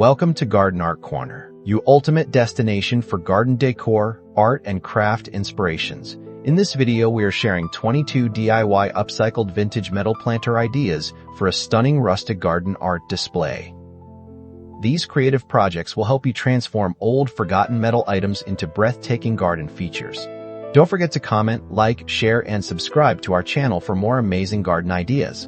Welcome to Garden Art Corner, your ultimate destination for garden decor, art, and craft inspirations. In this video, we are sharing 22 DIY upcycled vintage metal planter ideas for a stunning rustic garden art display. These creative projects will help you transform old, forgotten metal items into breathtaking garden features. Don't forget to comment, like, share, and subscribe to our channel for more amazing garden ideas.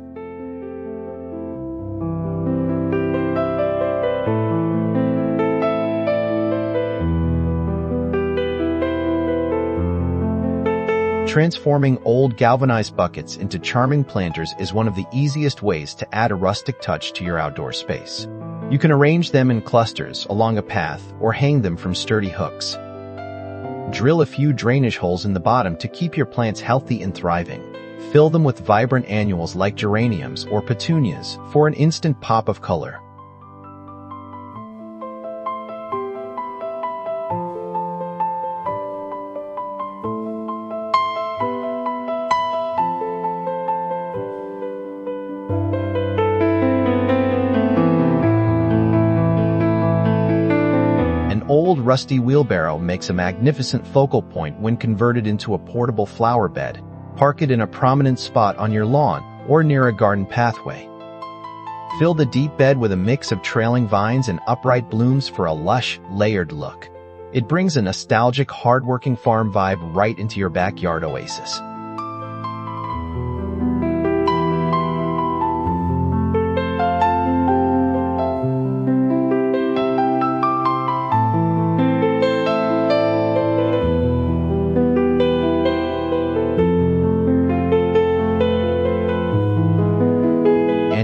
Transforming old galvanized buckets into charming planters is one of the easiest ways to add a rustic touch to your outdoor space. You can arrange them in clusters along a path or hang them from sturdy hooks. Drill a few drainage holes in the bottom to keep your plants healthy and thriving. Fill them with vibrant annuals like geraniums or petunias for an instant pop of color. Old rusty wheelbarrow makes a magnificent focal point when converted into a portable flower bed. Park it in a prominent spot on your lawn or near a garden pathway. Fill the deep bed with a mix of trailing vines and upright blooms for a lush, layered look. It brings a nostalgic, hard-working farm vibe right into your backyard oasis.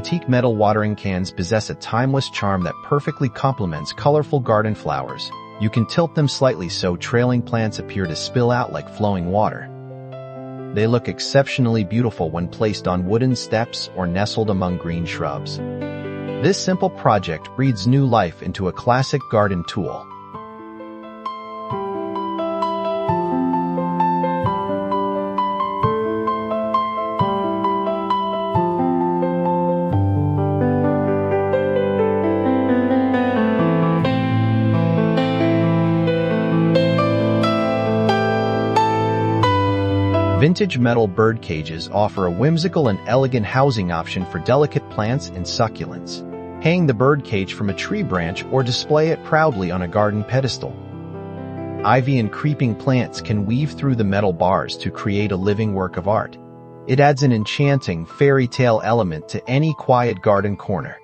Antique metal watering cans possess a timeless charm that perfectly complements colorful garden flowers. You can tilt them slightly so trailing plants appear to spill out like flowing water. They look exceptionally beautiful when placed on wooden steps or nestled among green shrubs. This simple project breathes new life into a classic garden tool. Vintage metal bird cages offer a whimsical and elegant housing option for delicate plants and succulents. Hang the bird cage from a tree branch or display it proudly on a garden pedestal. Ivy and creeping plants can weave through the metal bars to create a living work of art. It adds an enchanting fairy tale element to any quiet garden corner.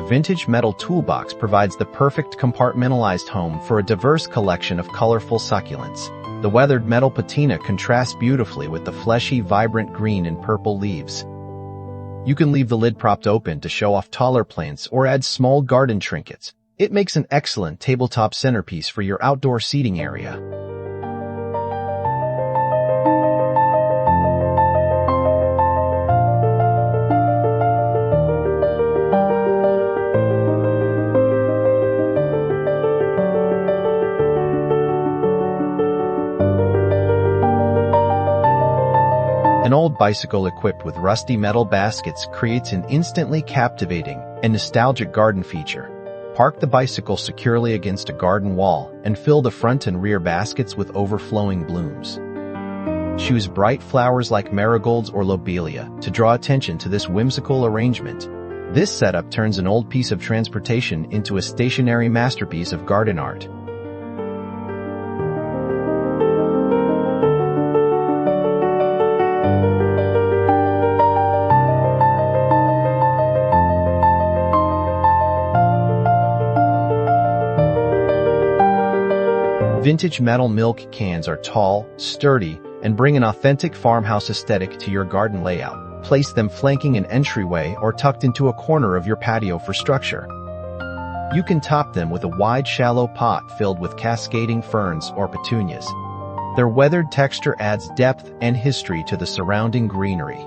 Vintage metal toolbox provides the perfect compartmentalized home for a diverse collection of colorful succulents. The weathered metal patina contrasts beautifully with the fleshy, vibrant green and purple leaves. You can leave the lid propped open to show off taller plants or add small garden trinkets. It makes an excellent tabletop centerpiece for your outdoor seating area. An old bicycle equipped with rusty metal baskets creates an instantly captivating and nostalgic garden feature. Park the bicycle securely against a garden wall and fill the front and rear baskets with overflowing blooms. Choose bright flowers like marigolds or lobelia to draw attention to this whimsical arrangement. This setup turns an old piece of transportation into a stationary masterpiece of garden art. Vintage metal milk cans are tall, sturdy, and bring an authentic farmhouse aesthetic to your garden layout. Place them flanking an entryway or tucked into a corner of your patio for structure. You can top them with a wide, shallow pot filled with cascading ferns or petunias. Their weathered texture adds depth and history to the surrounding greenery.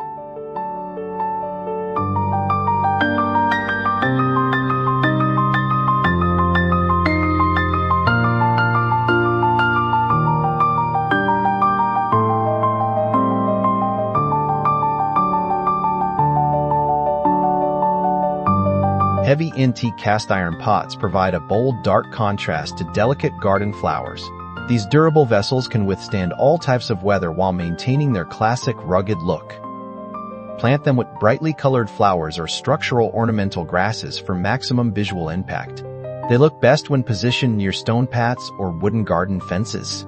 heavy antique cast iron pots provide a bold, dark contrast to delicate garden flowers. These durable vessels can withstand all types of weather while maintaining their classic rugged look. Plant them with brightly colored flowers or structural ornamental grasses for maximum visual impact. They look best when positioned near stone paths or wooden garden fences.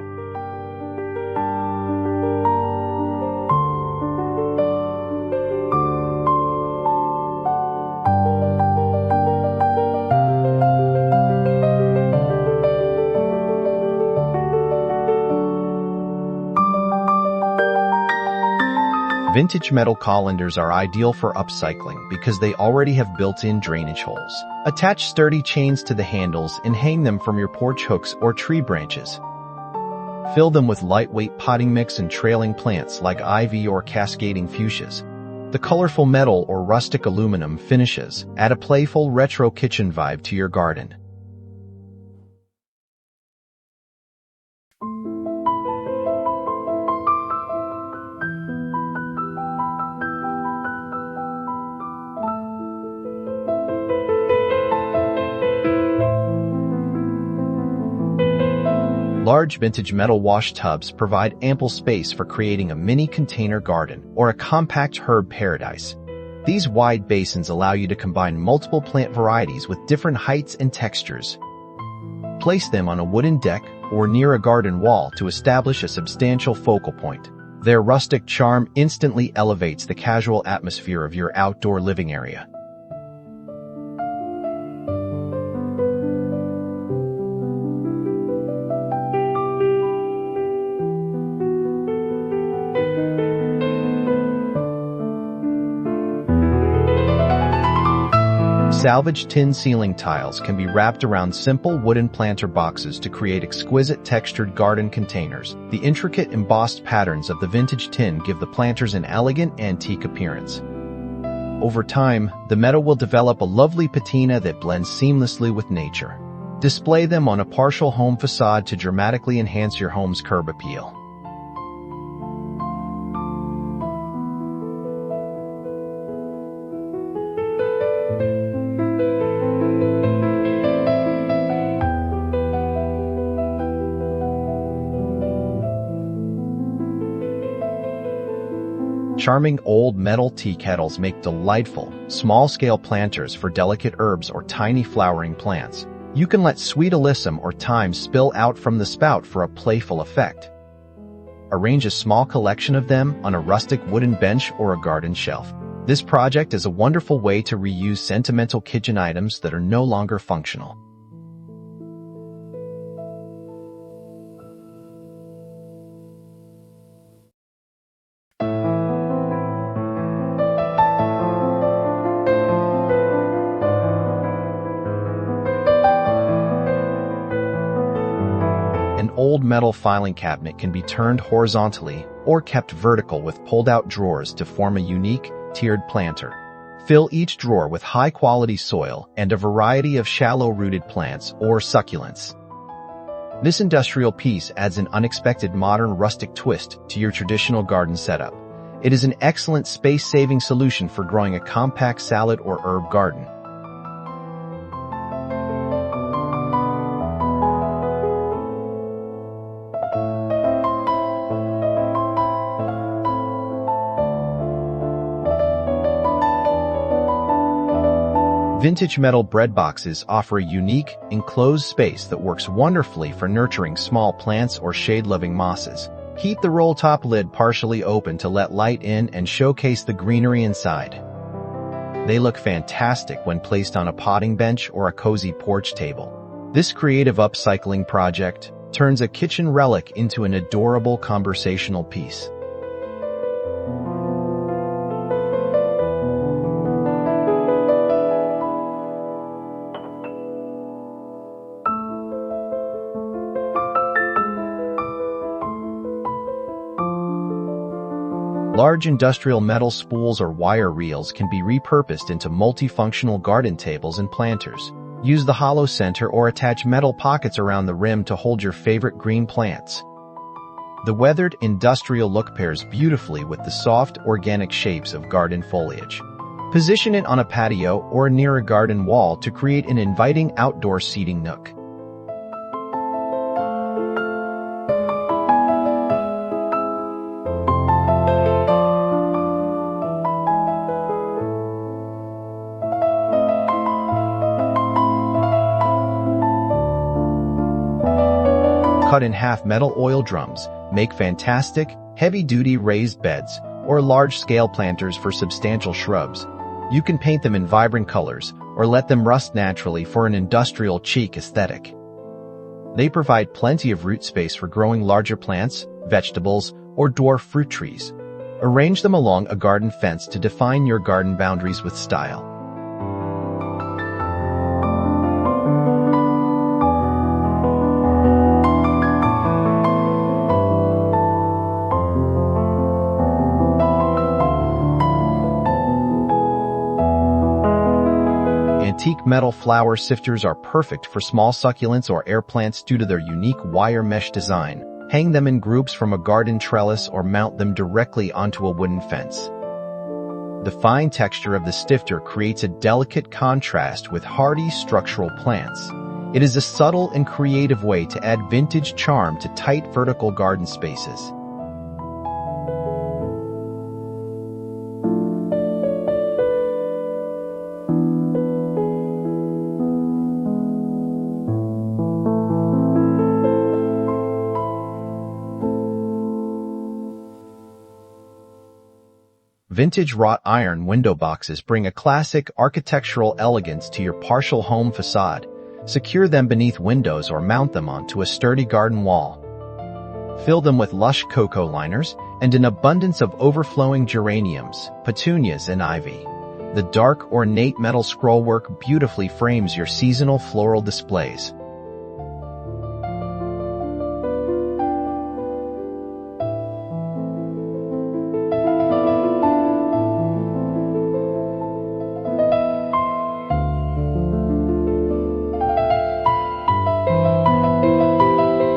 Vintage metal colanders are ideal for upcycling because they already have built-in drainage holes. Attach sturdy chains to the handles and hang them from your porch hooks or tree branches. Fill them with lightweight potting mix and trailing plants like ivy or cascading fuchsias. The colorful metal or rustic aluminum finishes add a playful retro kitchen vibe to your garden. Large vintage metal wash tubs provide ample space for creating a mini container garden or a compact herb paradise. These wide basins allow you to combine multiple plant varieties with different heights and textures. Place them on a wooden deck or near a garden wall to establish a substantial focal point. Their rustic charm instantly elevates the casual atmosphere of your outdoor living area. Salvaged tin ceiling tiles can be wrapped around simple wooden planter boxes to create exquisite textured garden containers. The intricate embossed patterns of the vintage tin give the planters an elegant antique appearance. Over time, the metal will develop a lovely patina that blends seamlessly with nature. Display them on a partial home facade to dramatically enhance your home's curb appeal. Charming old metal tea kettles make delightful, small-scale planters for delicate herbs or tiny flowering plants. You can let sweet alyssum or thyme spill out from the spout for a playful effect. Arrange a small collection of them on a rustic wooden bench or a garden shelf. This project is a wonderful way to reuse sentimental kitchen items that are no longer functional. An old metal filing cabinet can be turned horizontally or kept vertical with pulled-out drawers to form a unique, tiered planter. Fill each drawer with high-quality soil and a variety of shallow-rooted plants or succulents. This industrial piece adds an unexpected modern rustic twist to your traditional garden setup. It is an excellent space-saving solution for growing a compact salad or herb garden. Vintage metal bread boxes offer a unique, enclosed space that works wonderfully for nurturing small plants or shade-loving mosses. Keep the roll-top lid partially open to let light in and showcase the greenery inside. They look fantastic when placed on a potting bench or a cozy porch table. This creative upcycling project turns a kitchen relic into an adorable conversational piece. Large industrial metal spools or wire reels can be repurposed into multifunctional garden tables and planters. Use the hollow center or attach metal pockets around the rim to hold your favorite green plants. The weathered industrial look pairs beautifully with the soft, organic shapes of garden foliage. Position it on a patio or near a garden wall to create an inviting outdoor seating nook. Cut in half metal oil drums make fantastic, heavy-duty raised beds or large-scale planters for substantial shrubs. You can paint them in vibrant colors or let them rust naturally for an industrial chic aesthetic. They provide plenty of root space for growing larger plants, vegetables, or dwarf fruit trees. Arrange them along a garden fence to define your garden boundaries with style. Antique metal flower sifters are perfect for small succulents or air plants due to their unique wire mesh design. Hang them in groups from a garden trellis or mount them directly onto a wooden fence. The fine texture of the sifter creates a delicate contrast with hardy structural plants. It is a subtle and creative way to add vintage charm to tight vertical garden spaces. Vintage wrought iron window boxes bring a classic architectural elegance to your partial home facade. Secure them beneath windows or mount them onto a sturdy garden wall. Fill them with lush cocoa liners and an abundance of overflowing geraniums, petunias, and ivy. The dark, ornate metal scrollwork beautifully frames your seasonal floral displays.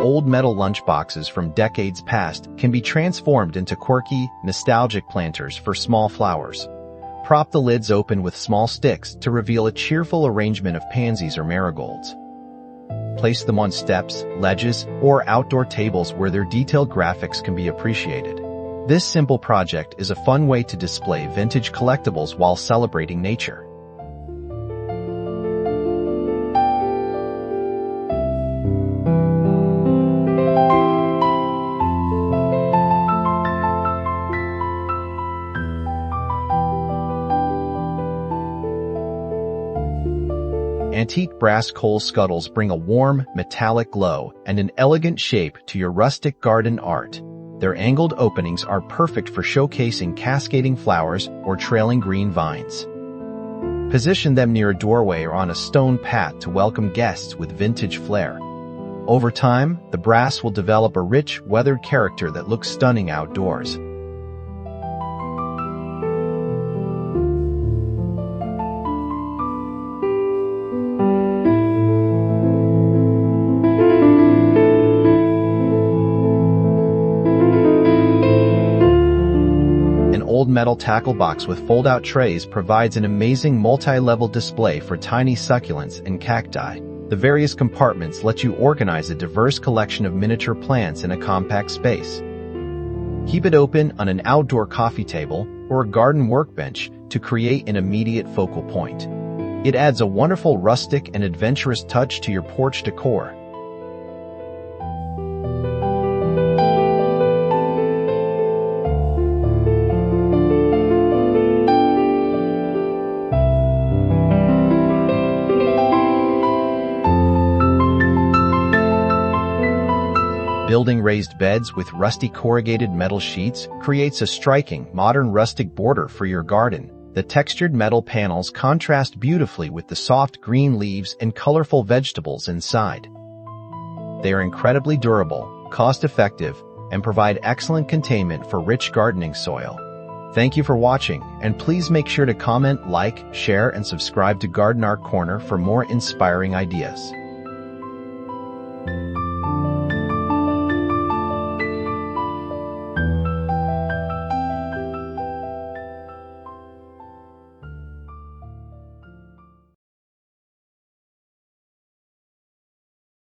Old metal lunchboxes from decades past can be transformed into quirky, nostalgic planters for small flowers. Prop the lids open with small sticks to reveal a cheerful arrangement of pansies or marigolds. Place them on steps, ledges, or outdoor tables where their detailed graphics can be appreciated. This simple project is a fun way to display vintage collectibles while celebrating nature. Antique brass coal scuttles bring a warm, metallic glow and an elegant shape to your rustic garden art. Their angled openings are perfect for showcasing cascading flowers or trailing green vines. Position them near a doorway or on a stone path to welcome guests with vintage flair. Over time, the brass will develop a rich, weathered character that looks stunning outdoors. Old metal tackle box with fold-out trays provides an amazing multi-level display for tiny succulents and cacti. The various compartments let you organize a diverse collection of miniature plants in a compact space. Keep it open on an outdoor coffee table or a garden workbench to create an immediate focal point. It adds a wonderful rustic and adventurous touch to your porch decor. Building raised beds with rusty corrugated metal sheets creates a striking, modern rustic border for your garden. The textured metal panels contrast beautifully with the soft green leaves and colorful vegetables inside. They are incredibly durable, cost-effective, and provide excellent containment for rich gardening soil. Thank you for watching, and please make sure to comment, like, share, and subscribe to Garden Art Corner for more inspiring ideas.